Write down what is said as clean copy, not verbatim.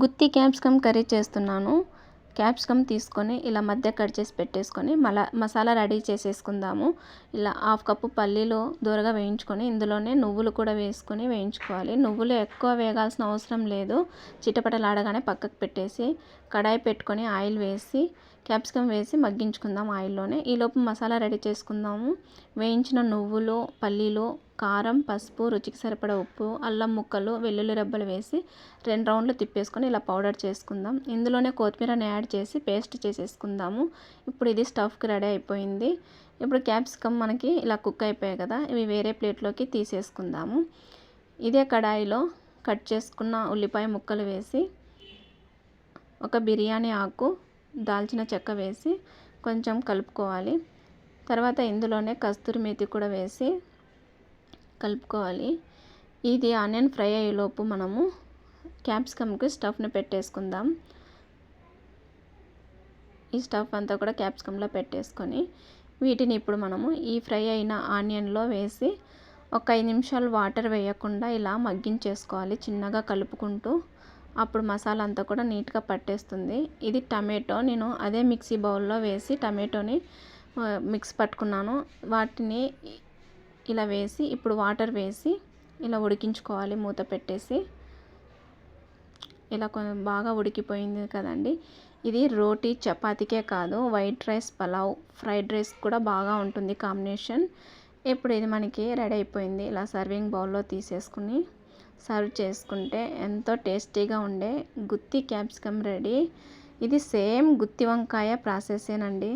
గుత్తి capsicum curry చేస్తున్నాను. Capsicum తీసుకొని ఇలా మధ్య కట్ చేసి పెట్టేసుకొని మసాలా రెడీ చేసేసుకుందాము. ఇలా హాఫ్ కప్పు పల్లీలు దూరగా వేయించుకొని ఇందులోనే నువ్వులు కూడా వేసుకొని వేయించుకోవాలి. నువ్వులు ఎక్కువ వేగాల్సిన అవసరం లేదు. చిటపటలాడగానే పక్కకు పెట్టేసి కడాయి పెట్టుకొని ఆయిల్ వేసి క్యాప్సికమ్ వేసి మగ్గించుకుందాం ఆయిల్లోనే. ఈలోపు మసాలా రెడీ చేసుకుందాము. వేయించిన నువ్వులు, పల్లీలు, కారం, పసుపు, రుచికి సరిపడా ఉప్పు, అల్లం ముక్కలు, వెల్లుల్లి రెబ్బలు వేసి 2 రౌండ్లు తిప్పేసుకొని ఇలా పౌడర్ చేసుకుందాం. ఇందులోనే కొత్తిమీరని యాడ్ చేసి పేస్ట్ చేసేసుకుందాము. ఇప్పుడు ఇది స్టఫ్కి రెడీ అయిపోయింది. ఇప్పుడు క్యాప్సికమ్ మనకి ఇలా కుక్ అయిపోయాయి కదా, ఇవి వేరే ప్లేట్లోకి తీసేసుకుందాము. ఇదే కడాయిలో కట్ చేసుకున్న ఉల్లిపాయ ముక్కలు వేసి ఒక బిర్యానీ ఆకు, దాల్చిన చెక్క వేసి కొంచెం కలుపుకోవాలి. తర్వాత ఇందులోనే కస్తూరి మేతి కూడా వేసి కలుపుకోవాలి. ఇది ఆనియన్ ఫ్రై అయ్యేలోపు మనము క్యాప్సికమ్కి స్టఫ్ని పెట్టేసుకుందాం. ఈ స్టఫ్ అంతా కూడా క్యాప్సికంలో పెట్టేసుకొని వీటిని ఇప్పుడు మనము ఈ ఫ్రై అయిన ఆనియన్లో వేసి ఒక 5 నిమిషాలు వాటర్ వేయకుండా ఇలా మగ్గించేసుకోవాలి చిన్నగా కలుపుకుంటూ. అప్పుడు మసాలా అంతా కూడా నీట్గా పట్టేస్తుంది. ఇది టమాటో, నేను అదే మిక్సీ బౌల్లో వేసి టమాటోని మిక్స్ పట్టుకున్నాను. వాటిని ఇలా వేసి ఇప్పుడు వాటర్ వేసి ఇలా ఉడికించుకోవాలి మూత పెట్టేసి. ఇలా బాగా ఉడికిపోయింది కదండి. ఇది రోటీ, చపాతీకే కాదు, white rice, pulao, fried rice కూడా బాగా ఉంటుంది కాంబినేషన్. ఇప్పుడు ఇది మనకి రెడీ అయిపోయింది. ఇలా సర్వింగ్ బౌల్లో తీసేసుకుని సర్వ్ చేసుకుంటే ఎంతో టేస్టీగా ఉండే గుత్తి క్యాప్సికమ్ రెడీ. ఇది సేమ్ గుత్తి వంకాయ ప్రాసెసేనండి.